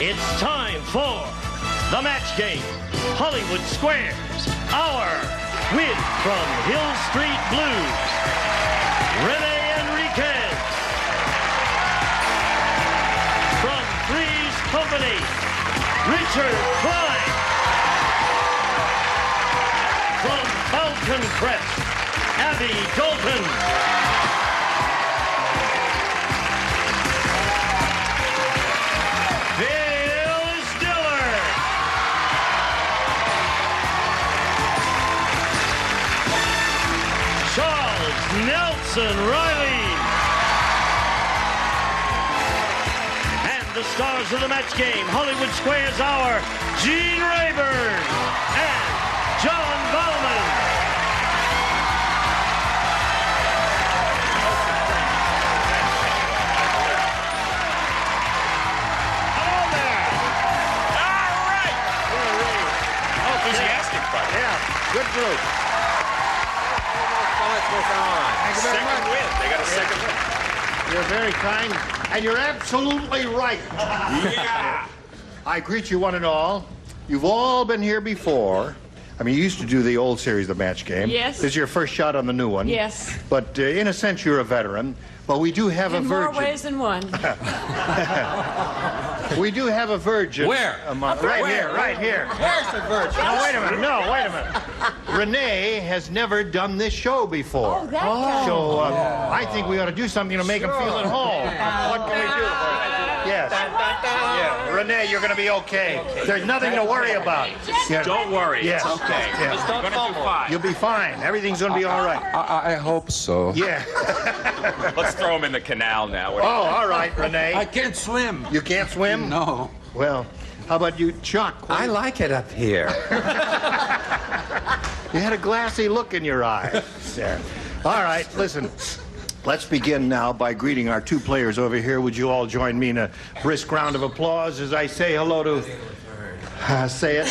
It's time for the match game. Hollywood Squares, our win from Hill Street Blues. Rene Enriquez. From Three's Company, Richard Klein. From Falcon Crest, Abby Dalton. Nelson Riley. And the stars of the match game, Hollywood Squares Hour, Gene Rayburn and John Bowman. Hello there. All right. Enthusiastic, buddy. Yeah, good group. Thank you very much. Win. They got a second win. You're very kind, and you're absolutely right. Yeah. I greet you one and all. You've all been here before. I mean, you used to do the old series, the match game. Yes. This is your first shot on the new one. Yes. But in a sense, you're a veteran. But we do have a virgin. In more ways than one. We do have a virgin. Where? Right here, right here. Where's the virgin? No, wait a minute. No, wait a minute. Renee has never done this show before. Oh, that guy. So I think we ought to do something to make him feel at home. What can we do? Yes. Yeah. Renee, you're going to be okay. There's nothing to worry about. Yeah. Don't worry. Yes. It's okay. Yeah. Just don't do fine. You'll be fine. Everything's going to be all right. I hope so. Yeah. Let's throw him in the canal now. Oh, all right, Renee. I can't swim. You can't swim? No. Well, how about you, Chuck? I like it up here. You had a glassy look in your eye. There. All right, listen. Let's begin now by greeting our two players over here. Would you all join me in a brisk round of applause as I say hello to... say it.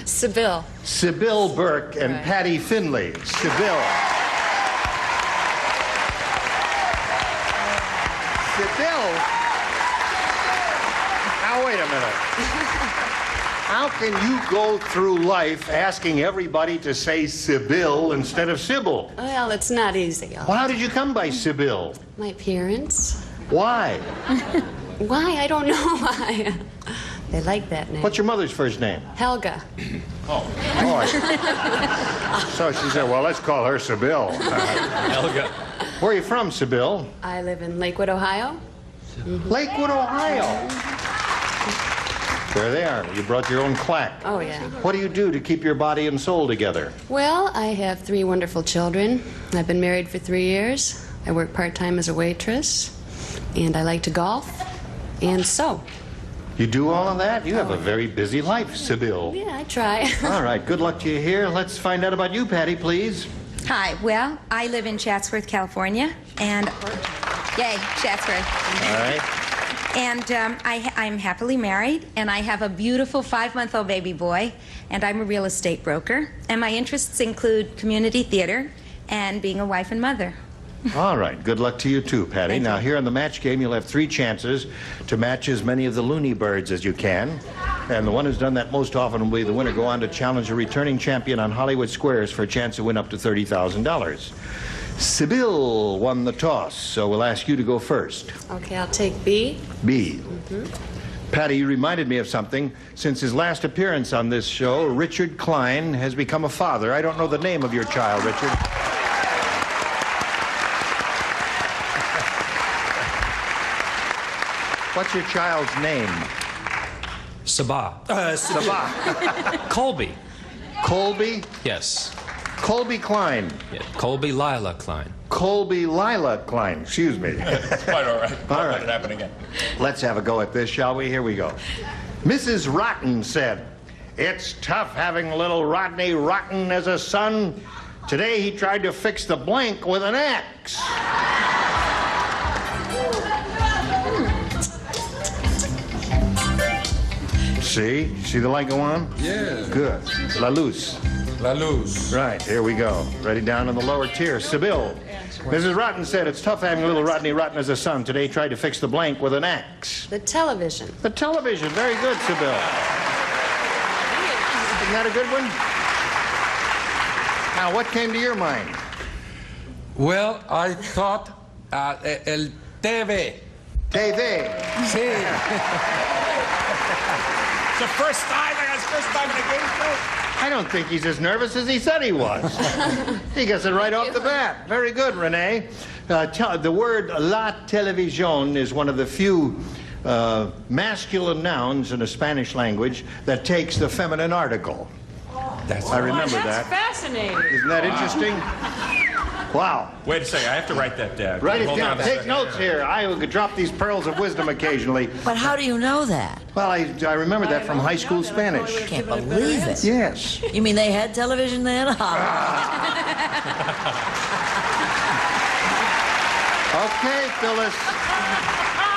Sybil. Sybil Burke and Right. Patty Finley. Sybil. Sybil? Now, wait a minute. How can you go through life asking everybody to say Sybil instead of Sybil? Well, it's not easy. Well, how did you come by Sybil? My parents. Why? Why? I don't know why. They like that name. What's your mother's first name? Helga. Oh, so she said, well, let's call her Sybil. Helga. Where are you from, Sybil? I live in Lakewood, Ohio. Lakewood, Ohio. There they are. You brought your own clack. Oh, yeah. What do you do to keep your body and soul together? Well, I have 3 wonderful children. I've been married for 3 years. I work part-time as a waitress. And I like to golf and sew. You do all of that? You have a very busy life, Sybil. Yeah, I try. All right, good luck to you here. Let's find out about you, Patty, please. Hi. Well, I live in Chatsworth, California, and yay, Chatsworth. All right. And I'm happily married, and I have a beautiful 5-month-old baby boy, and I'm a real estate broker. And my interests include community theater and being a wife and mother. All right, good luck to you too, Patty. Now, here on the match game, you'll have 3 chances to match as many of the loony birds as you can. And the one who's done that most often will be the winner. Go on to challenge a returning champion on Hollywood Squares for a chance to win up to $30,000. Sybil won the toss, so we'll ask you to go first. Okay, I'll take B. B. Patty, you reminded me of something. Since his last appearance on this show, Richard Klein has become a father. I don't know the name of your child, Richard. What's your child's name? Sabah. Sabah. Colby. Colby? Yes. Colby Klein. Yeah. Colby Lila Klein. Colby Lila Klein. Excuse me. Quite all right. All Don't right. let it happen again. Let's have a go at this, shall we? Here we go. Mrs. Rotten said, "It's tough having little Rodney Rotten as a son. Today he tried to fix the blank with an axe." See? See the light go on? Yeah. Good. La Luz. La Luz. Right, here we go. Ready down in the lower tier. Sybil. Mrs. Rotten said it's tough having little Rodney Rotten as a son. Today he tried to fix the blank with an axe. The television. The television. Very good, Sybil. Isn't that a good one? Now, what came to your mind? Well, I thought el TV. TV. Sí. It's the first time. It's the first time in a game show. I don't think he's as nervous as he said he was. He gets it right off the bat. Very good, Renee. The word la televisión is one of the few masculine nouns in the Spanish language that takes the feminine article. I remember that. That's fascinating. Isn't that interesting? Wow. Wait a second. I have to write that down. Write it Hold down. on a Take second. notes here. I could drop these pearls of wisdom occasionally. But how do you know that? Well, I remember that from high school Spanish. Can't believe it. Yes. You mean they had television then? Okay, Phyllis.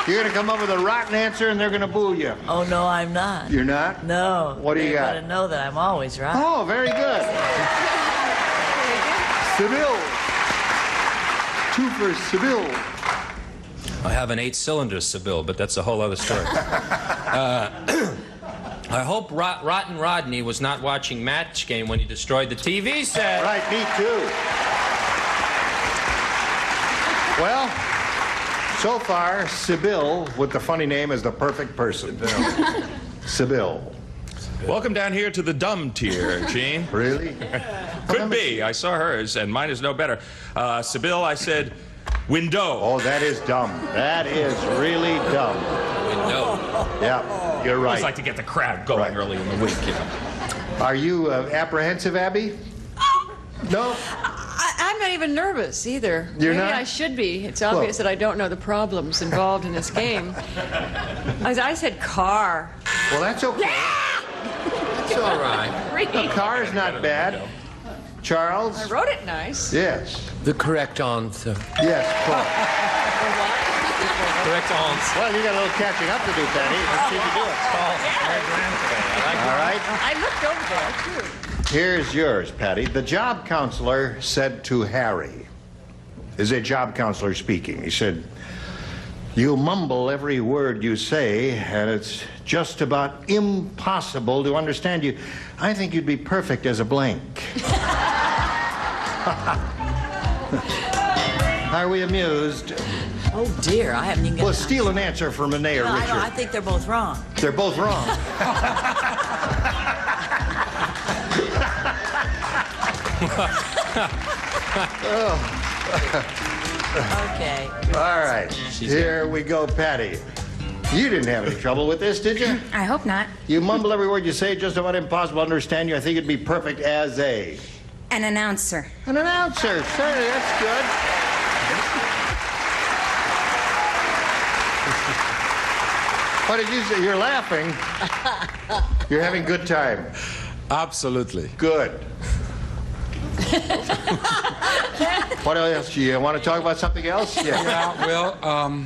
You're going to come up with a rotten answer and they're going to boo you. Oh, no, I'm not. You're not? No. What do you got? You gotta know that I'm always right. Oh, very good. Sybil. Two for Sybil. I have an 8-cylinder Sybil, but that's a whole other story. I hope Rotten Rodney was not watching Match Game when he destroyed the TV set. Right, me too. Well, so far, Sybil, with the funny name, is the perfect person. Sybil. Welcome down here to the dumb tier, Gene. Really? Could be. I saw hers, and mine is no better. Sybil, I said window. Oh, that is dumb. That is really dumb. No. Yeah, you're I always right. like to get the crowd going Right. early in the week, you know. Are you apprehensive, Abby? No? I'm not even nervous either. You're Maybe not? I should be. It's obvious that I don't know the problems involved in this game. I said car. Well, that's okay. It's all right. The car is not bad. Charles? I wrote it nice. Yes. The correct answer. Yes, Paul. Correct answer. Well, you got a little catching up to do, Patty. Let's see if you do it. All right. I looked over there, too. Here's yours, Patty. The job counselor said to Harry, is a job counselor speaking. He said, you mumble every word you say, and it's just about impossible to understand you. I think you'd be perfect as a blank. Are we amused? Oh, dear, I haven't even got Well, steal an answer from Renee or No, Richard. I think they're both wrong. They're both wrong. Okay. All right, here we go, Patty. You didn't have any trouble with this, did you? I hope not. You mumble every word you say, just about impossible to understand you. I think it'd be perfect as an announcer. An announcer. Certainly, that's good. What did you say? You're laughing. You're having a good time. Absolutely. Good. What else? Do you want to talk about something else? Yeah, well,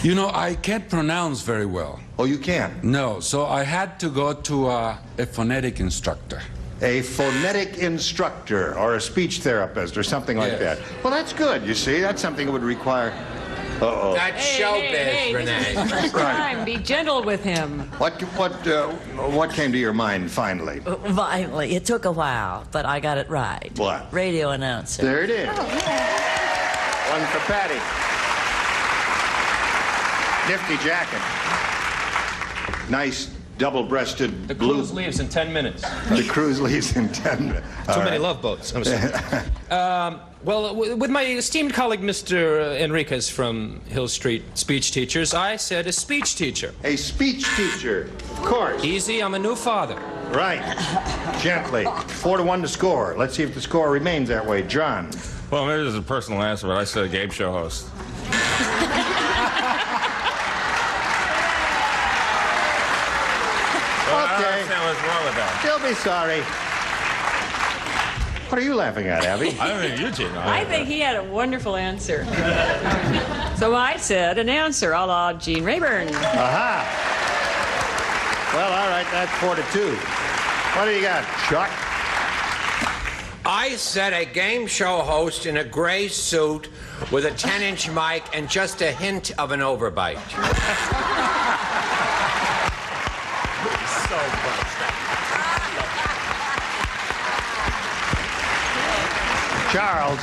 you know, I can't pronounce very well. Oh, you can? No, so I had to go to a phonetic instructor. A phonetic instructor or a speech therapist or something like Yes. that. Well, that's good. You see, that's something that would require. Uh-oh. That's Hey, Renee. this is the first time. Be gentle with him. What came to your mind finally? Finally, it took a while, but I got it right. What? Radio announcer. There it is. One for Patty. Nifty jacket. Nice double-breasted The blue. cruise leaves in 10 minutes. The cruise leaves in 10 minutes. Too many love boats. I'm sorry. Well, with my esteemed colleague, Mr. Enriquez from Hill Street Speech Teachers, I said a speech teacher. A speech teacher, of course. Easy, I'm a new father. Right. Gently. 4-1 to score. Let's see if the score remains that way. John. Well, maybe this is a personal answer, but I said a game show host. Well, I don't Okay. understand what's wrong with that. You'll be sorry. What are you laughing at, Abby? I don't think Eugene. I think he had a wonderful answer. So I said announcer, a la Gene Rayburn. Aha. Well, all right, that's 4-2. What do you got, Chuck? I said a game show host in a gray suit with a 10-inch mic and just a hint of an overbite. So much. Charles.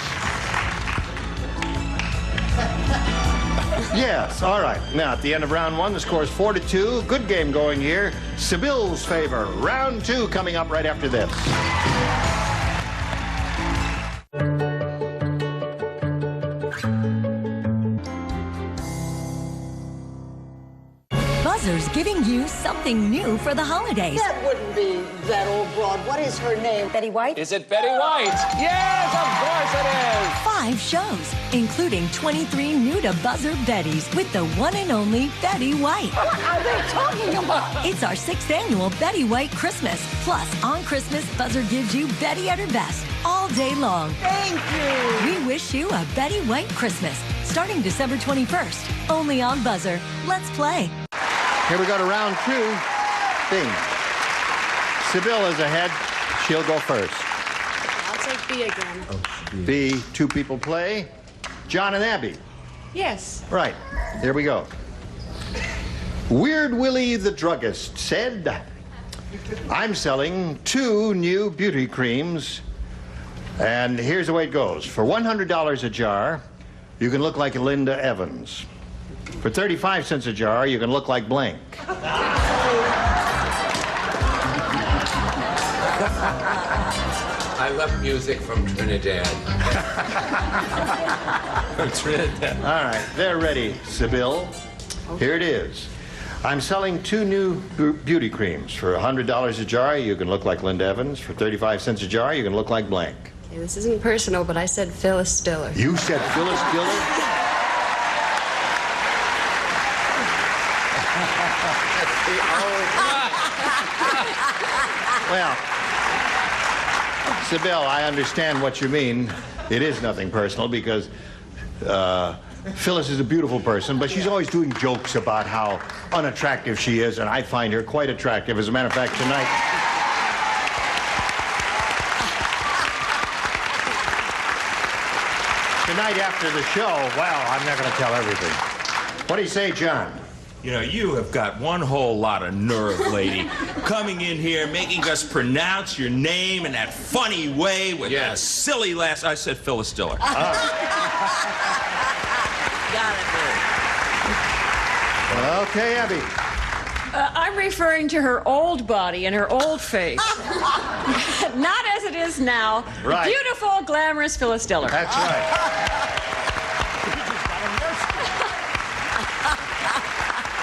Yes, all right. Now, at the end of round one, the score is 4-2. Good game going here. Sibyl's favor. Round two coming up right after this. Buzzer's giving you something new for the holidays. That wouldn't be that old broad. What is her name? Betty White? Is it Betty White? Yes, of course it is. 5 shows, including 23 new to Buzzer Bettys with the one and only Betty White. What are they talking about? It's our 6th annual Betty White Christmas. Plus, on Christmas, Buzzer gives you Betty at her best all day long. Thank you. We wish you a Betty White Christmas, starting December 21st, only on Buzzer. Let's play. Here we go to round two. Bing. Sibyl is ahead. She'll go first. I'll take B again. B, 2 people play. John and Abby. Yes. Right. Here we go. Weird Willie the druggist said, I'm selling 2 new beauty creams. And here's the way it goes. For $100 a jar, you can look like Linda Evans. For 35 cents a jar, you can look like blank. I love music from Trinidad. From Trinidad. All right, they're ready, Sibyl. Here it is. I'm selling 2 new beauty creams. For $100 a jar, you can look like Linda Evans. For 35 cents a jar, you can look like blank. Okay, this isn't personal, but I said Phyllis Diller. You said Phyllis Diller? Well, Sibyl, I understand what you mean. It is nothing personal because Phyllis is a beautiful person, but she's always doing jokes about how unattractive she is, and I find her quite attractive. As a matter of fact, tonight after the show, well, I'm not going to tell everything. What do you say, John? You know, you have got one whole lot of nerve, lady. Coming in here, making us pronounce your name in that funny way with that silly last... I said Phyllis Diller. Got it. Okay, Abby. I'm referring to her old body and her old face. Not as it is now. Right. Beautiful, glamorous Phyllis Diller. That's right.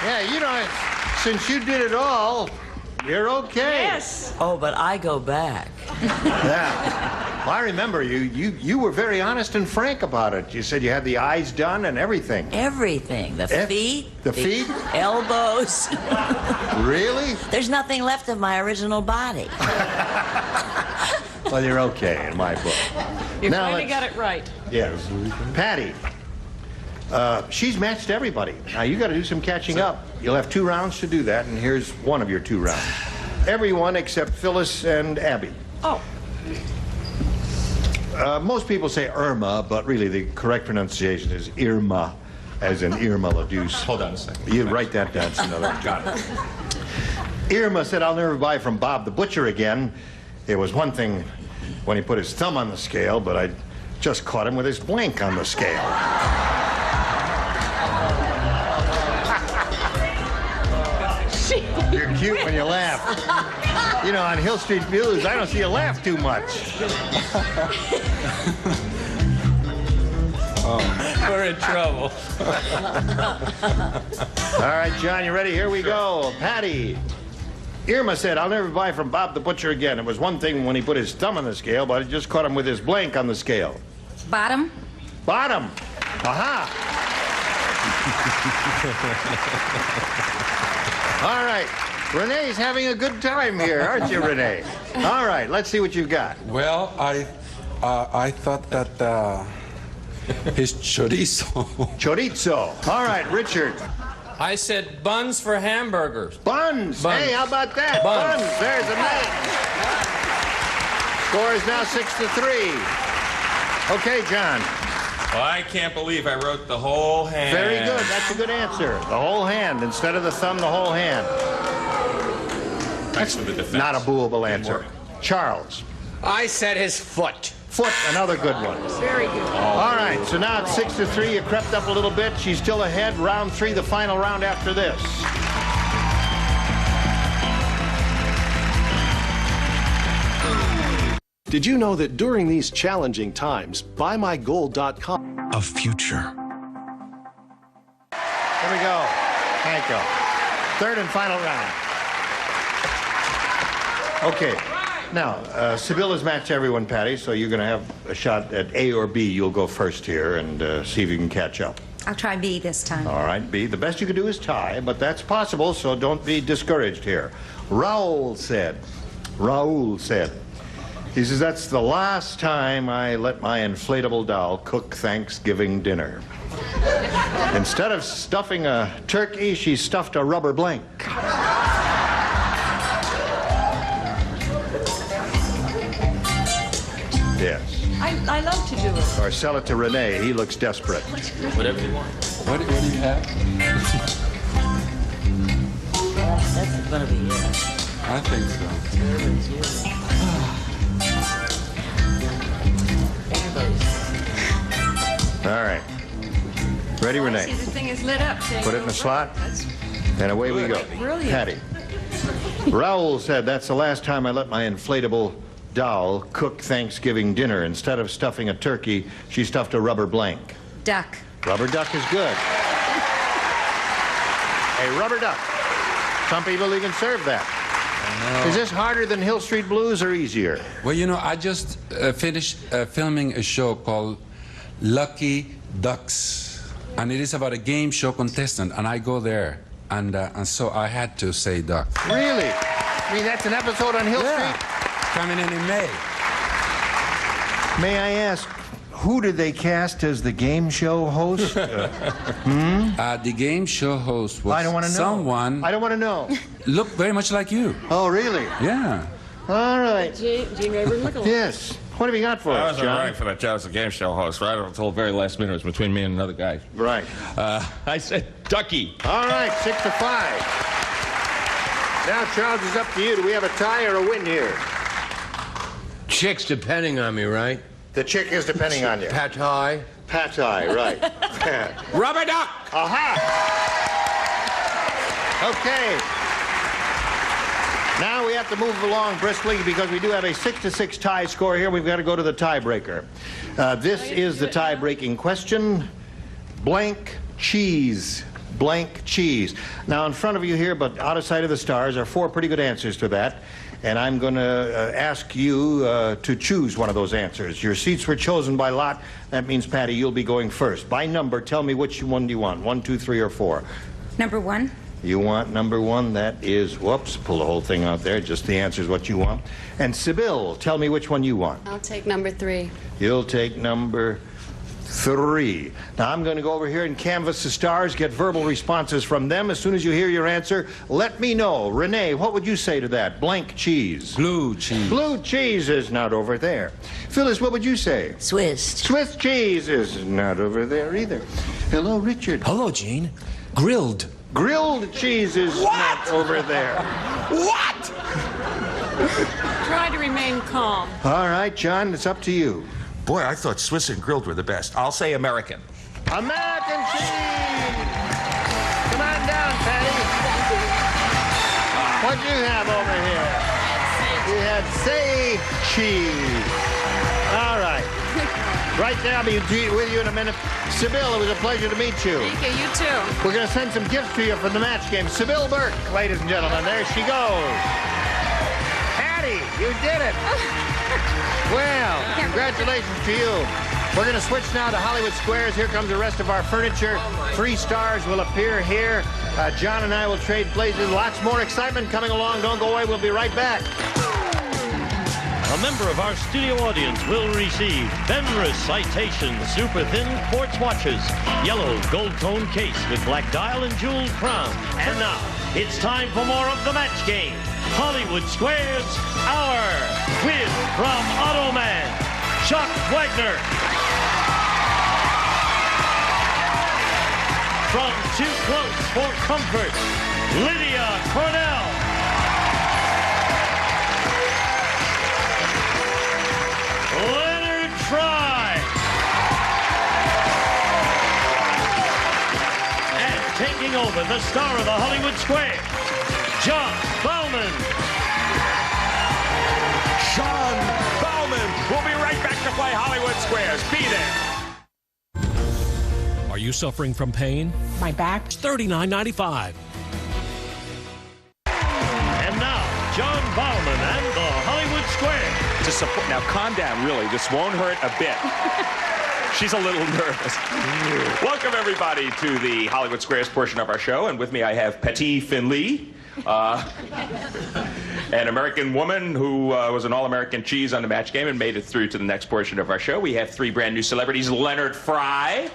Yeah, you know, since you did it all, you're okay. Yes. Oh, but I go back. Yeah. Well, I remember you were very honest and frank about it. You said you had the eyes done and everything. Everything. The feet. The feet? Elbows. Really? There's nothing left of my original body. Well, you're okay in my book. You finally got it right. Yes. Patty. She's matched everybody. Now, you got to do some catching up. You'll have 2 rounds to do that, and here's one of your 2 rounds. Everyone except Phyllis and Abby. Oh. Most people say Irma, but really the correct pronunciation is Irma, as in Irma la Deuce. Hold on a second. You write that down. Got it. Irma said, I'll never buy from Bob the Butcher again. It was one thing when he put his thumb on the scale, but I just caught him with his blank on the scale. You're cute when you laugh. You know, on Hill Street Blues, I don't see you laugh too much. We're in trouble. All right, John, you ready? Here we go. Patty. Irma said, I'll never buy from Bob the Butcher again. It was one thing when he put his thumb on the scale, but I just caught him with his blank on the scale. Bottom. Bottom. Aha. All right. Renee's having a good time here, aren't you, Renee? All right, let's see what you've got. Well, I thought that his chorizo. Chorizo. All right, Richard. I said buns for hamburgers. Buns. Buns. Hey, how about that? Buns. There's a Score is now 6-3. Okay, John. Well, I can't believe I wrote the whole hand. Very good. That's a good answer. The whole hand. Instead of the thumb, the whole hand. Thanks for the defense. Not a booable answer. Charles. I said his foot. Foot, another good one. Very good. All right, so now it's 6-3. You crept up a little bit. She's still ahead. Round 3, the final round after this. Did you know that during these challenging times, buymygold.com... A future. Here we go. Thank you. Third and final round. Okay. Now, Sybil has matched everyone, Patty, so you're going to have a shot at A or B. You'll go first here and see if you can catch up. I'll try B this time. All right, B. The best you can do is tie, but that's possible, so don't be discouraged here. Raul said, he says, that's the last time I let my inflatable doll cook Thanksgiving dinner. Instead of stuffing a turkey, she stuffed a rubber blank. Yes. I love to do it. Or sell it to Renee. He looks desperate. Whatever you want. What do you have? That's gonna be it. I think so. All right. Ready, Renee? See, the thing is lit up. Put it in the slot, and away we go. Brilliant. Patty. Raul said, that's the last time I let my inflatable doll cook Thanksgiving dinner. Instead of stuffing a turkey, she stuffed a rubber blank. Duck. Rubber duck is good. A rubber duck. Some people even serve that. Is this harder than Hill Street Blues or easier? Well, you know, I just finished filming a show called Lucky Ducks. And it is about a game show contestant, and I go there. And so I had to say duck. Really? I mean, that's an episode on Hill Street? Coming in May. May I ask, who did they cast as the game show host? The game show host was I don't want to know. someone... I don't want to know. Looked very much like you. Oh, really? Yeah. All right. Gene Rayburn, look along. Yes. What have you got for I us, wasn't John? running for that job as a game show host, right until the very last minute. It was between me and another guy. Right. I said Ducky. All right, 6-5. Now, Charles, it's up to you. Do we have a tie or a win here? Chick's depending on me, right? The chick is depending on you. Pat-tie. Pat-tie, right. Rubber duck! Aha! Okay. Now we have to move along briskly because we do have a 6-6 tie score here. We've got to go to the tiebreaker. This is the tie-breaking question. Blank cheese. Blank cheese. Now in front of you here, but out of sight of the stars, are 4 pretty good answers to that. And I'm going to ask you to choose one of those answers. Your seats were chosen by lot. That means, Patty, you'll be going first. By number, tell me which one do you want, 1, 2, 3, or 4? Number 1. You want number 1. That is, whoops, pull the whole thing out there. Just the answer is what you want. And Sybil, tell me which one you want. I'll take number 3. You'll take number 3. Now, I'm going to go over here and canvass the stars, get verbal responses from them. As soon as you hear your answer, let me know. Renee, what would you say to that? Blank cheese. Blue cheese. Blue cheese is not over there. Phyllis, what would you say? Swiss. Swiss cheese is not over there either. Hello, Richard. Hello, Gene. Grilled. Grilled cheese is not over there. What? Try to remain calm. All right, John, it's up to you. Boy, I thought Swiss and grilled were the best. I'll say American. American cheese! Come on down, Patty. What'd you have over here? We had say cheese. All right. Right there, I'll be with you in a minute. Sybil, it was a pleasure to meet you. Thank you, you too. We're going to send some gifts to you from the match game. Sybil Burke, ladies and gentlemen. There she goes. Patty, you did it. Well, congratulations to you. We're going to switch now to Hollywood Squares. Here comes the rest of our furniture. 3 stars will appear here. John and I will trade places. Lots more excitement coming along. Don't go away. We'll be right back. A member of our studio audience will receive Benris Citation Super Thin Quartz Watches, yellow gold tone case with black dial and jeweled crown. And now, it's time for more of the match game. Hollywood Squares Hour with, from Automan, Chuck Wagner. From Too Close for Comfort, Lydia Cornell. Leonard Fry. And taking over, the star of the Hollywood Square, John Bauman. Sean Bauman. We'll be right back to play Hollywood Squares. Be there. Are you suffering from pain? My back. It's $39.95. And now, John Bauman and the Hollywood Square. To support. Now, calm down, really. This won't hurt a bit. She's a little nervous. Welcome, everybody, to the Hollywood Squares portion of our show. And with me, I have Patty Finley, an American woman who was an All-American cheese on the match game and made it through to the next portion of our show. We have three brand new celebrities, Leonard Fry,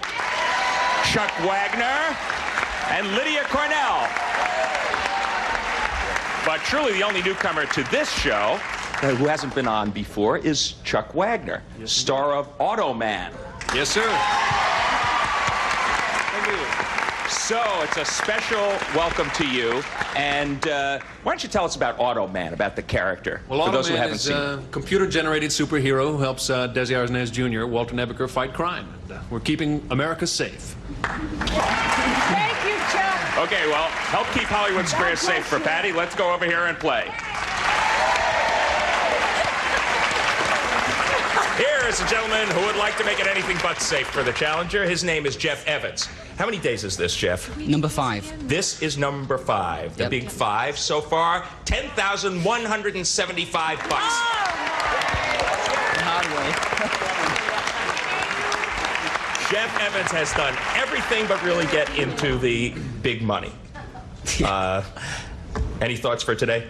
Chuck Wagner, and Lydia Cornell. But truly the only newcomer to this show who hasn't been on before is Chuck Wagner, star of Automan. Yes, sir. So it's a special welcome to you. And why don't you tell us about Automan, about the character, Well, for those who Automan haven't is seen a computer-generated superhero who helps Desi Arnaz Jr., Walter Nebuchar, fight crime. We're keeping America safe. Thank you, Chuck. Okay, well, help keep Hollywood Squares safe for Patty. Let's go over here and play. Here is a gentleman who would like to make it anything but safe for the challenger. His name is Jeff Evans. How many days is this, Jeff? Number 5. This is number 5. The Yep. big 5 so far, $10,175. Hard way. Jeff Evans has done everything but really get into the big money. Any thoughts for today?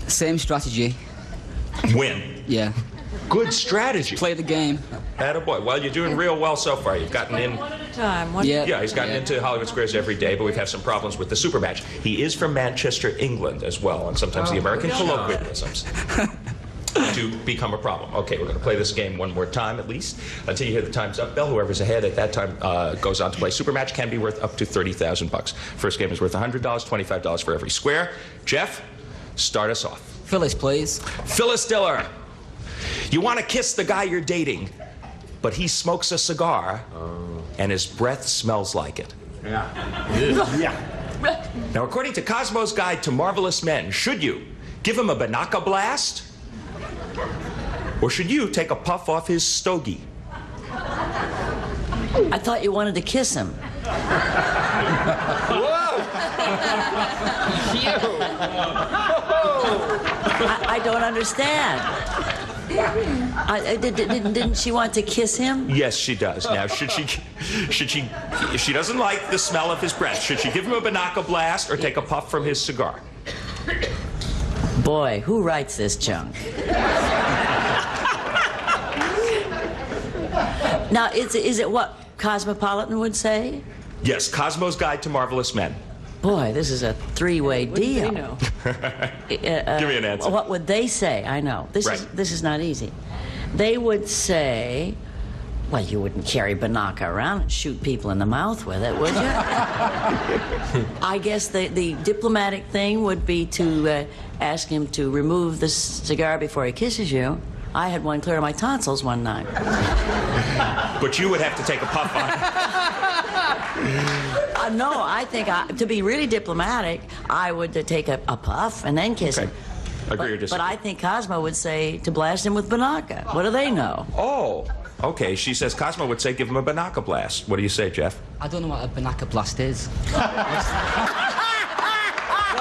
Same strategy. Win. Yeah. Good strategy. Play the game. Attaboy. Well, you're doing real well so far. You've gotten in. Yeah, he's gotten into Hollywood Squares every day, but we've had some problems with the super match. He is from Manchester, England as well, and sometimes the American colloquialisms do become a problem. Okay, we're going to play this game one more time at least until you hear the time's up bell. Whoever's ahead at that time goes on to play. Super match can be worth up to $30,000. First game is worth $100, $25 for every square. Jeff, start us off. Phyllis, please. Phyllis Diller. You want to kiss the guy you're dating, but he smokes a cigar, and his breath smells like it. Yeah. Now, according to Cosmo's Guide to Marvelous Men, should you give him a banaka blast, or should you take a puff off his stogie? I thought you wanted to kiss him. I don't understand. Didn't she want to kiss him? Yes, she does. Now, should she, if she doesn't like the smell of his breath, should she give him a banaka blast or take a puff from his cigar? Boy, who writes this junk? Now, is it what Cosmopolitan would say? Yes, Cosmo's Guide to Marvelous Men. Boy, this is a three-way deal. What do they know? Give me an answer. What would they say? I know. This is not easy. They would say, well, you wouldn't carry banaka around and shoot people in the mouth with it, would you? I guess the diplomatic thing would be to ask him to remove the cigar before he kisses you. I had one clear to my tonsils one night. But you would have to take a puff on it. No, I think to be really diplomatic, I would take a puff and then kiss him. Agree or disagree? But I think Cosmo would say to blast him with banaka. What do they know? Oh, okay. She says Cosmo would say give him a banaka blast. What do you say, Jeff? I don't know what a banaka blast is. What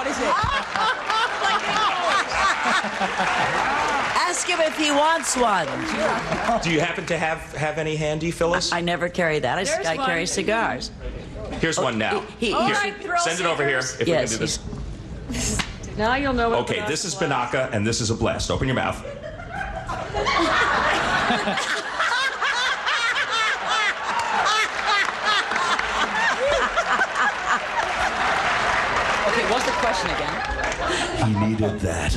is it? Ask him if he wants one. Do you happen to have any handy, Phyllis? I never carry that. I carry cigars. Here's one now. Here, send it over here if we can do this. Now you'll know what Okay, this is banaka and this is a blast. Open your mouth. Okay, what's the question again? He needed that.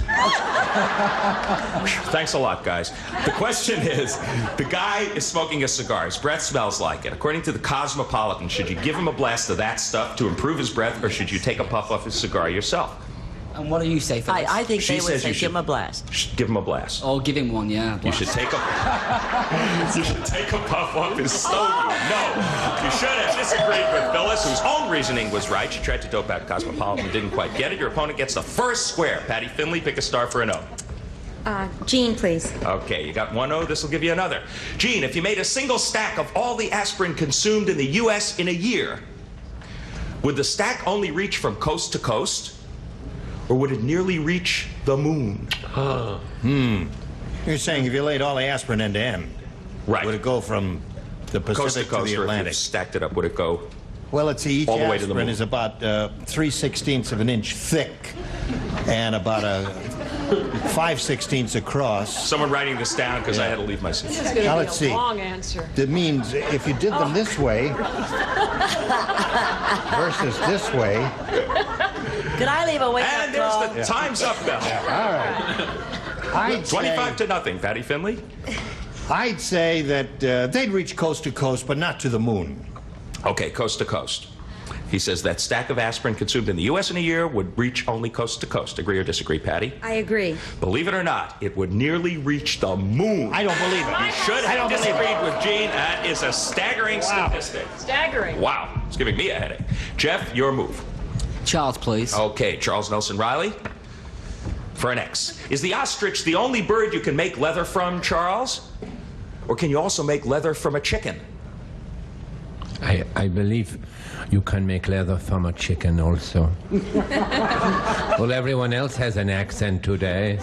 Thanks a lot, guys. The question is, the guy is smoking a cigar. His breath smells like it. According to the Cosmopolitan, should you give him a blast of that stuff to improve his breath, or should you take a puff off his cigar yourself? And what do you say for this? I think She they would says say you give him a blast. Give him a blast. Oh, give him one, yeah. You should take a puff off his stogie. No, you should have disagreed with Phyllis, whose own reasoning was right. She tried to dope out Cosmopolitan, didn't quite get it. Your opponent gets the first square. Patty Finley, pick a star for an O. Jean, please. Okay, you got one O. This will give you another. Jean, if you made a single stack of all the aspirin consumed in the U.S. in a year, would the stack only reach from coast to coast? Or would it nearly reach the moon? You're saying if you laid all the aspirin end to end, right? Would it go from the Pacific coast to the or Atlantic? if you stacked it up, would it go? Well, let's see. Each all the way to the aspirin moon? is about 3/16 of an inch thick, and about a 5/16 across. Someone writing this down because I had to leave my seat. This is going to Now, be let's a see. long answer. That means if you did them this way versus this way. Could I leave a wake-up And there's call? the time's up bell. All right. 25 to nothing, Patty Finley. I'd say that they'd reach coast to coast, but not to the moon. Okay, coast to coast. He says that stack of aspirin consumed in the U.S. in a year would reach only coast to coast. Agree or disagree, Patty? I agree. Believe it or not, it would nearly reach the moon. I don't believe it. You should have disagreed with Gene. That is a staggering statistic. Staggering. Wow, it's giving me a headache. Jeff, your move. Charles, please. Okay, Charles Nelson Riley. For an X. Is the ostrich the only bird you can make leather from, Charles? Or can you also make leather from a chicken? I believe you can make leather from a chicken also. Well, everyone else has an accent today.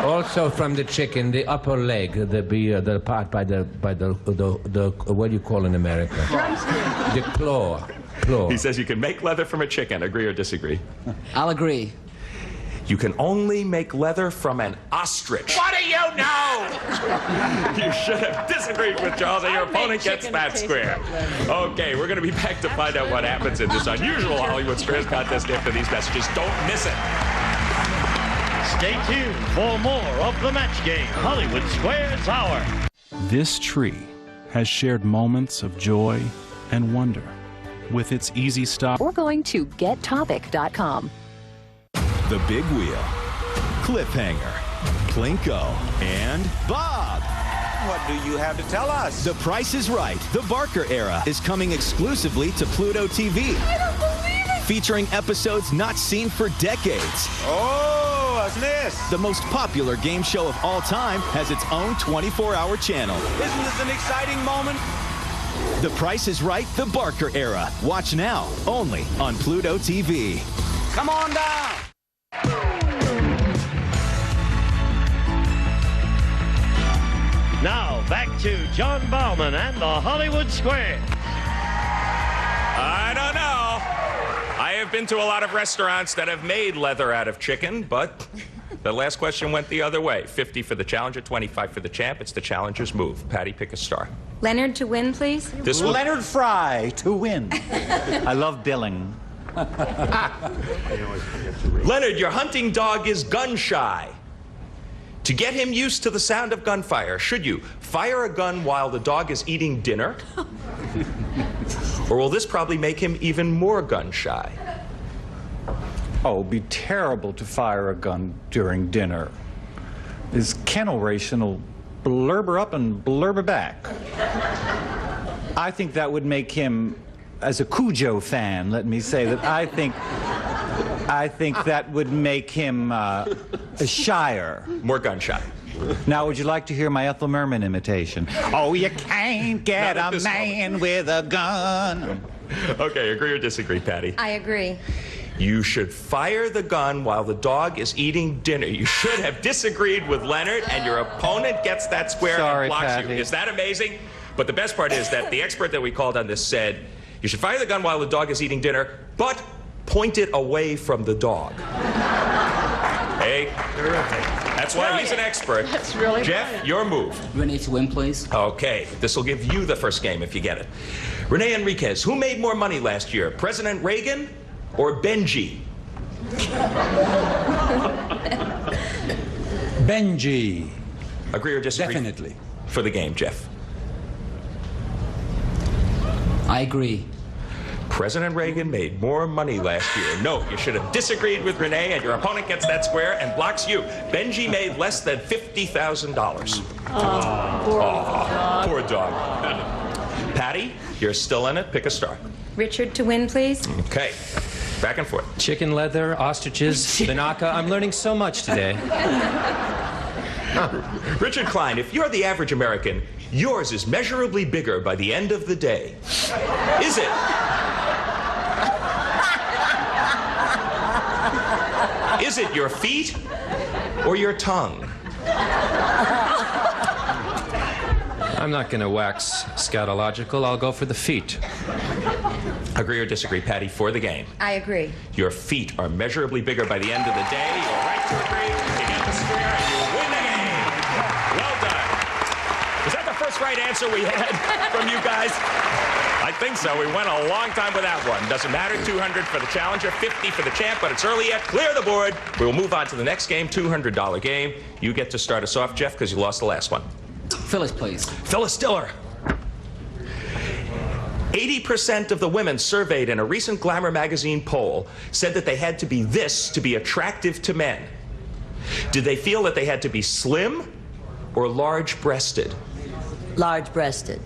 Also from the chicken, the upper leg, the part by the what do you call in America? The claw. He says you can make leather from a chicken. Agree or disagree? I'll agree. You can only make leather from an ostrich. What do you know? You should have disagreed with Charles, and your opponent gets that square. Okay, we're going to be back to find out what happens in this unusual Hollywood Squares contest after these messages. Don't miss it. Stay tuned for more of the match game, Hollywood Squares Hour. This tree has shared moments of joy and wonder with its easy stop. Or going to gettopic.com. The Big Wheel, Cliffhanger, Plinko, and Bob. What do you have to tell us? The Price is Right, the Barker Era, is coming exclusively to Pluto TV. I don't believe it! Featuring episodes not seen for decades. Oh, what's this? The most popular game show of all time has its own 24-hour channel. Isn't this an exciting moment? The Price is Right, the Barker Era. Watch now, only on Pluto TV. Come on down! Now, back to John Bauman and the Hollywood Square. I don't know. I have been to a lot of restaurants that have made leather out of chicken, but the last question went the other way. 50 for the challenger, 25 for the champ. It's the challenger's move. Patty, pick a star. Leonard to win, please. Leonard Fry to win. I love billing. Leonard, your hunting dog is gun shy. To get him used to the sound of gunfire, should you fire a gun while the dog is eating dinner? Or will this probably make him even more gun shy? Oh, it'd be terrible to fire a gun during dinner. His kennel ration will blurber up and blurber back. I think that would make him, as a Cujo fan, let me say that I think that would make him shyer. More gun shy. Now, would you like to hear my Ethel Merman imitation? Oh, you can't get a man with a gun. Okay, agree or disagree, Patty? I agree. You should fire the gun while the dog is eating dinner. You should have disagreed with Leonard, and your opponent gets that square Sorry, and blocks Patty. you. Is that amazing? But the best part is that the expert that we called on this said, you should fire the gun while the dog is eating dinner, but point it away from the dog. Hey, that's That's why he's an expert. That's really Jeff, brilliant. your move. Renee to win, please. Okay, this will give you the first game if you get it. Renee Enriquez, who made more money last year, President Reagan or Benji? Benji. Agree or disagree? Definitely. For the game, Jeff. I agree. President Reagan made more money last year. No, you should have disagreed with Renee, and your opponent gets that square and blocks you. Benji made less than $50,000. Poor dog. Patty, you're still in it. Pick a star. Richard to win, please. Okay. Back and forth. Chicken leather, ostriches, Banaka. I'm learning so much today. Richard Klein, if you're the average American, yours is measurably bigger by the end of the day. Is it? Is it your feet or your tongue? I'm not going to wax scatological. I'll go for the feet. Agree or disagree, Patty, for the game? I agree. Your feet are measurably bigger by the end of the day. You're right to agree. You get the square and you win the game. Well done. Is that the first right answer we had from you guys? I think so. We went a long time without one. Doesn't matter. 200 for the challenger, 50 for the champ, but it's early yet. Clear the board. We will move on to the next game, $200 game. You get to start us off, Jeff, because you lost the last one. Phyllis, please. Phyllis Diller. 80% of the women surveyed in a recent Glamour magazine poll said that they had to be this to be attractive to men. Did they feel that they had to be slim or large-breasted? Large-breasted.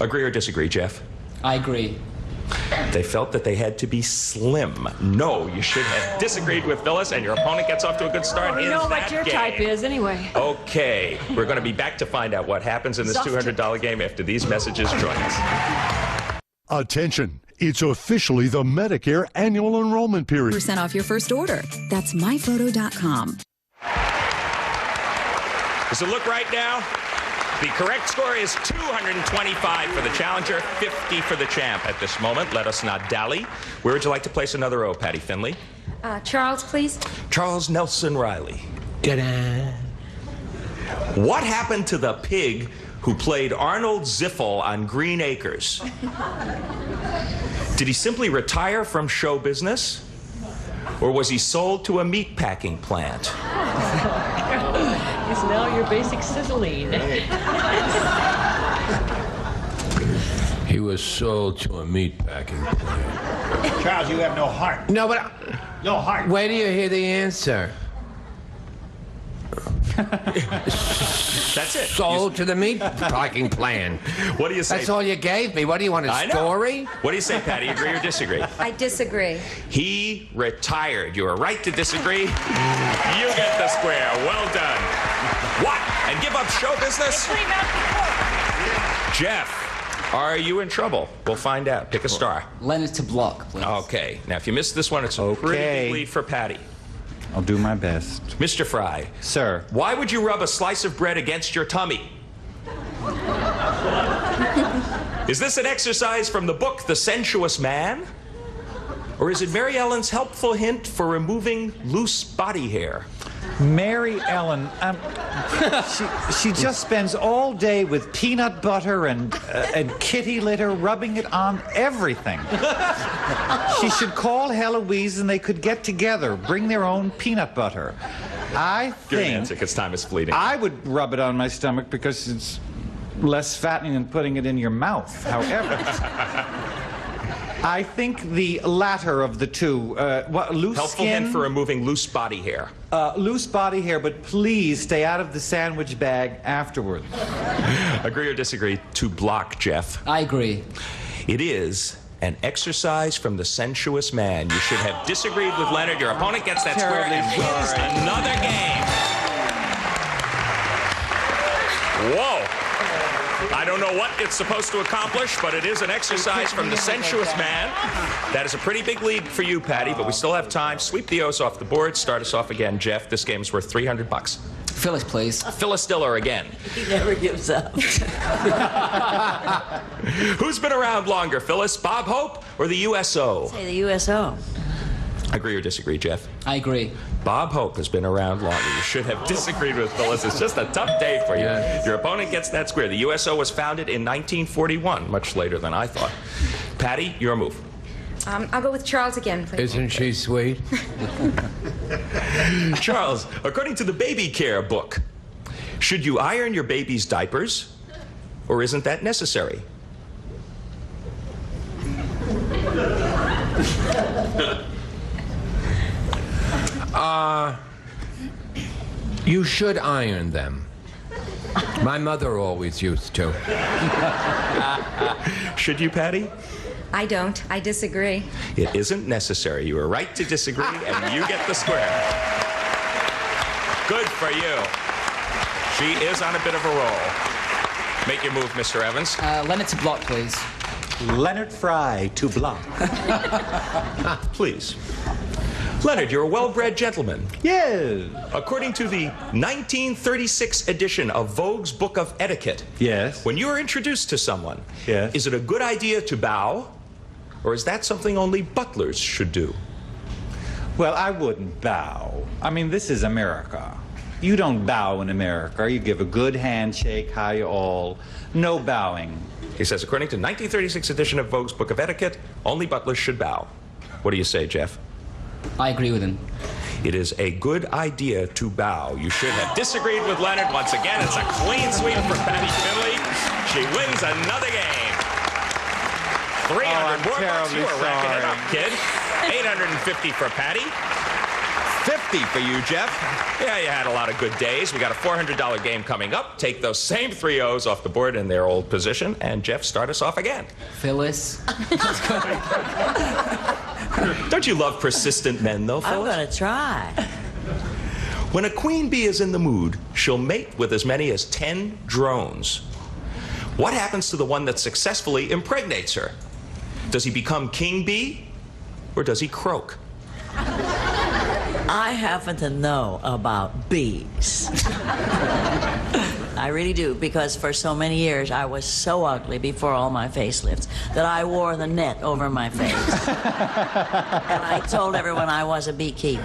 Agree or disagree, Jeff? I agree. They felt that they had to be slim. No, you should have disagreed with Phyllis, and your opponent gets off to a good start. We know what your type is, anyway. Okay, we're going to be back to find out what happens in this $200 game after these messages join us. Attention, it's officially the Medicare annual enrollment period. % off your first order. That's myphoto.com. Does it look right now? The correct score is 225 for the challenger, 50 for the champ at this moment. Let us not dally. Where would you like to place another O, Patty Finley? Charles, please. Charles Nelson Riley. Ta-da. What happened to the pig who played Arnold Ziffel on Green Acres? Did he simply retire from show business? Or was he sold to a meatpacking plant? Is now your basic sizzling. He was sold to a meatpacking plant. Charles, you have no heart. No, but no heart. Wait till you hear the answer. That's it. Sold to the meatpacking plant. What do you say? That's all you gave me. What do you want, a story? What do you say, Patty? Agree or disagree? I disagree. He retired. You are right to disagree. You get the square. Well done. What? And give up show business? Jeff, are you in trouble? We'll find out. Pick a star. Leonard to block, please. Okay. Now, if you miss this one, it's a pretty big lead for Patty. I'll do my best. Mr. Fry. Sir. Why would you rub a slice of bread against your tummy? Is this an exercise from the book The Sensuous Man? Or is it Mary Ellen's helpful hint for removing loose body hair? Mary Ellen, she just spends all day with peanut butter and kitty litter, rubbing it on everything. She should call Heloise and they could get together, bring their own peanut butter. I Give an think answer, because time is fleeting. I would rub it on my stomach because it's less fattening than putting it in your mouth. However, I think the latter of the two. Loose helpful skin? hint for removing loose body hair. Loose body hair, but please stay out of the sandwich bag afterwards. Agree or disagree to block, Jeff? I agree. It is an exercise from The Sensuous Man. You should have disagreed with Leonard. Your opponent gets that square and wins another game. Whoa. I don't know what it's supposed to accomplish, but it is an exercise from The Sensuous Man. That is a pretty big lead for you, Patty, but we still have time. Sweep the O's off the board. Start us off again, Jeff. This game is worth $300. Phyllis, please. Phyllis Diller again. He never gives up. Who's been around longer, Phyllis? Bob Hope or the USO? Say the USO. Agree or disagree, Jeff? I agree. Bob Hope has been around longer. You should have disagreed with Phyllis. It's just a tough day for you. Yes. Your opponent gets that square. The USO was founded in 1941, much later than I thought. Patty, your move. I'll go with Charles again, please. Isn't she sweet? Charles, according to the baby care book, should you iron your baby's diapers, or isn't that necessary? You should iron them. My mother always used to. Should you, Patty? I don't. I disagree. It isn't necessary. You were right to disagree, and you get the square. Good for you. She is on a bit of a roll. Make your move, Mr. Evans. Leonard to block, please. Leonard Fry to block. Please. Leonard, you're a well-bred gentleman. Yes. According to the 1936 edition of Vogue's Book of Etiquette, Yes. when you are introduced to someone, Yes. is it a good idea to bow, or is that something only butlers should do? Well, I wouldn't bow. I mean, this is America. You don't bow in America. You give a good handshake, hi all. No bowing. He says, according to 1936 edition of Vogue's Book of Etiquette, only butlers should bow. What do you say, Jeff? I agree with him. It is a good idea to bow. You should have disagreed with Leonard. Once again, it's a clean sweep for Patty Finley. She wins another game. 300 more bucks. You are racking it up, kid. 850 for Patty. 50 for you, Jeff. Yeah, you had a lot of good days. We got a $400 game coming up. Take those same 3 O's off the board in their old position, and Jeff, start us off again. Phyllis. Don't you love persistent men, though, Phyllis? I'm going to try. When a queen bee is in the mood, she'll mate with as many as 10 drones. What happens to the one that successfully impregnates her? Does he become king bee, or does he croak? I happen to know about bees. I really do, because for so many years I was so ugly before all my facelifts that I wore the net over my face. And I told everyone I was a beekeeper.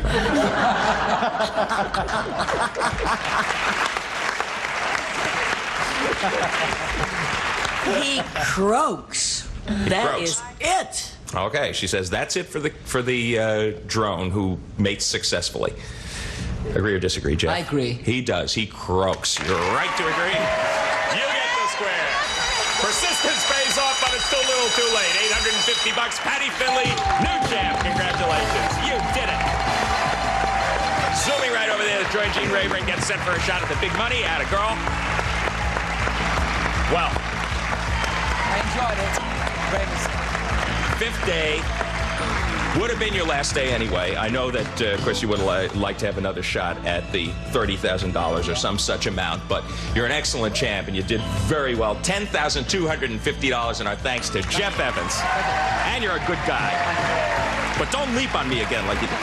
He croaks. That is it. Okay, she says that's it for the drone who mates successfully. Agree or disagree, Jeff? I agree. He does. He croaks. You're right to agree. You get the square. Persistence pays off, but it's still a little too late. 850 bucks. Patty Finley, new champ. Congratulations. You did it. Zooming right over there to join Gene Rayburn, get set for a shot at the big money. Atta girl. Well, I enjoyed it. fifth day. Would have been your last day anyway. I know that, of course, you would like to have another shot at the $30,000 or some such amount, but you're an excellent champ, and you did very well. $10,250, and our thanks to Jeff Evans. And you're a good guy. But don't leap on me again like you did.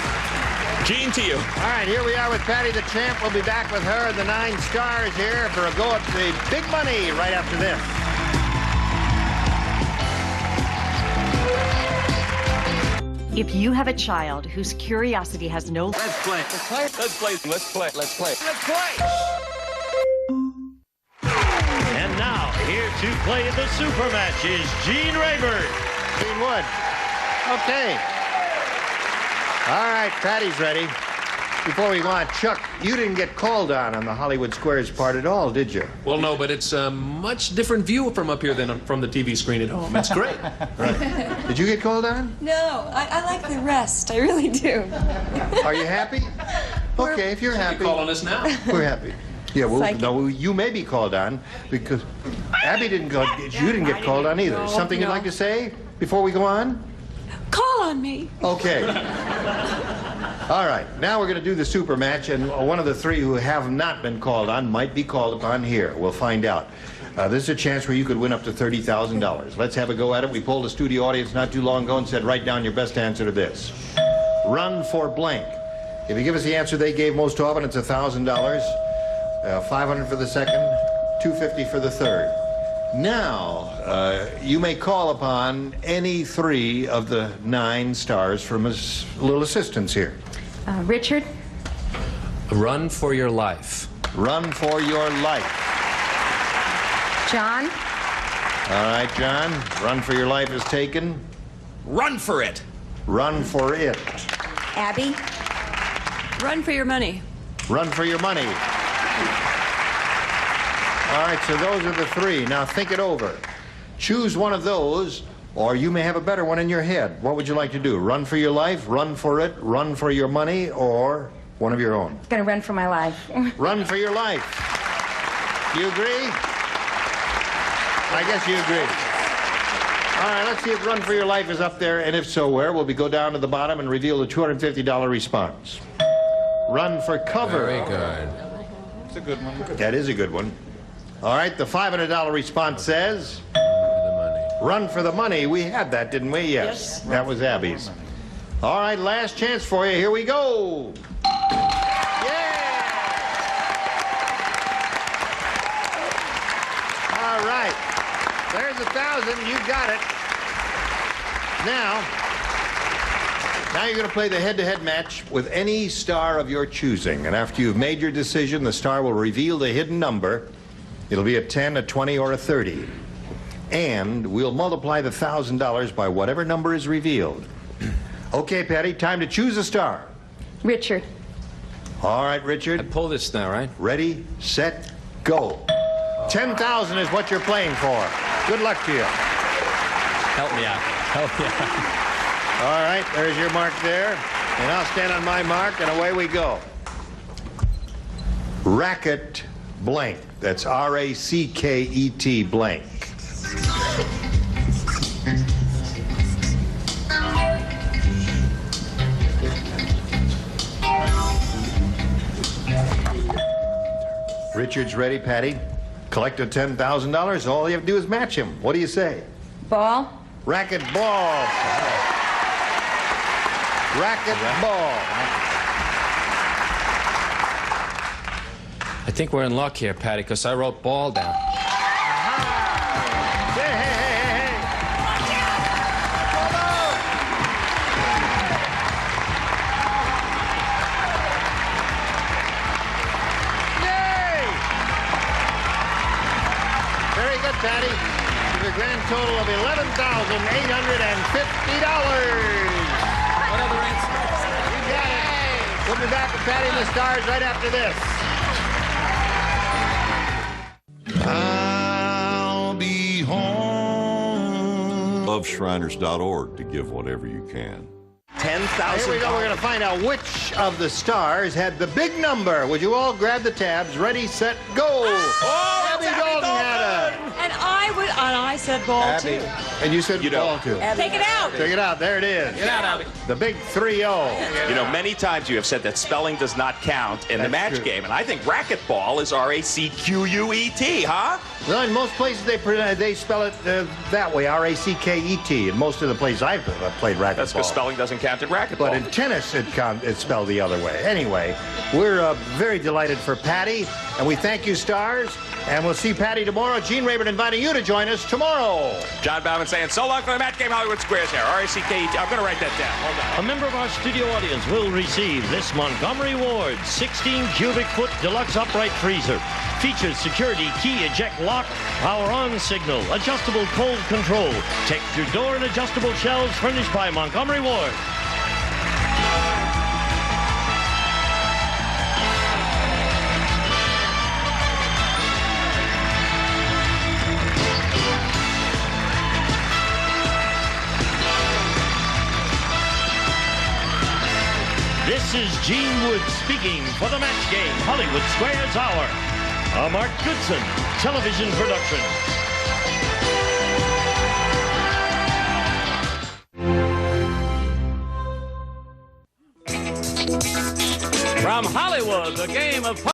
Gene, to you. All right, here we are with Patty the champ. We'll be back with her, the 9 stars here, for a go at the big money right after this. If you have a child whose curiosity has no... Let's play. Let's play. Let's play. Let's play. Let's play. Let's play. And now, here to play the super match is Gene Rayburn. Gene Wood. Okay. All right, Patty's ready. Before we go on, Chuck, you didn't get called on the Hollywood Squares part at all, did you? Well, no, but it's a much different view from up here than from the TV screen at home. It's great. Right. Did you get called on? No, I like the rest. I really do. Are you happy? Okay, if you're happy. Call on us now. We're happy. Yeah, well, no, you may be called on because Abby didn't go. You didn't get called on either. No, Something you'd no. like to say before we go on? Call on me. Okay. All right, now we're going to do the super match, and one of the 3 who have not been called on might be called upon here. We'll find out. This is a chance where you could win up to $30,000. Let's have a go at it. We polled a studio audience not too long ago and said, write down your best answer to this. Run for blank. If you give us the answer they gave most often, it's $1,000. $500 for the second, $250 for the third. Now, you may call upon any 3 of the 9 stars from his little assistants here. Richard? Run for your life. Run for your life. John? All right, John. Run for your life is taken. Run for it. Run for it. Abby? Run for your money. Run for your money. All right, so those are the 3. Now think it over. Choose one of those, or you may have a better one in your head. What would you like to do? Run for your life, run for it, run for your money, or one of your own? I'm gonna run for my life. Run for your life. You agree? I guess you agree. All right, let's see if Run for Your Life is up there, and if so, where? Will we go down to the bottom and reveal the $250 response? Run for Cover. Very good. It's a good one. That is a good one. All right, the $500 response says... Run for the money. We had that, didn't we? Yes. That was Abby's. All right, last chance for you. Here we go. All right. There's 1,000. You got it. Now you're going to play the head-to-head match with any star of your choosing. And after you've made your decision, the star will reveal the hidden number. It'll be a 10, a 20, or a 30. And we'll multiply the $1,000 by whatever number is revealed. Okay, Patty, time to choose a star. Richard. All right, Richard. I pull this now, right? Ready, set, go. 10,000 is what you're playing for. Good luck to you. Help me out. Help me out. All right, there's your mark there. And I'll stand on my mark, and away we go. Racket blank. That's R-A-C-K-E-T blank. Richard's ready, Patty. Collected $10,000. All you have to do is match him. What do you say? Ball. Racket ball. Racket ball. I think we're in luck here, Patty, because I wrote ball down. Patty, with a grand total of $11,850. What other answers? You got it. We'll be back with Patty and the Stars right after this. I'll be home. Loveshriners.org to give whatever you can. $10,000. Here we go. We're going to find out which of the stars had the big number. Would you all grab the tabs? Ready, set, go. Oh, Abby Dalton had it. And I said ball Abby. too. And you said ball too. Take it out. Take it out. There it is. Get out, Abby. The big 3-0. You know, many times you have said that spelling does not count in the match game, and I think racquetball is R-A-C-Q-U-E-T, huh? Well, in most places they spell it that way, R-A-C-K-E-T. In most of the places I've played racquetball. That's because spelling doesn't count in racquetball. But in tennis, it's spelled the other way. Anyway, we're very delighted for Patty, and we thank you, Stars. And we'll see Patty tomorrow. Gene Rayburn inviting you to join us tomorrow. John Bauman saying so long for the match game, Hollywood Squares here. R-A-C-K-E-T. I'm going to write that down. Hold on. A member of our studio audience will receive this Montgomery Ward 16 cubic foot deluxe upright freezer. Features security key eject lock, power on signal, adjustable cold control, textured door and adjustable shelves furnished by Montgomery Ward. This is Gene Wood speaking for the match game, Hollywood Squares Hour. A Mark Goodson television production. From Hollywood, the game of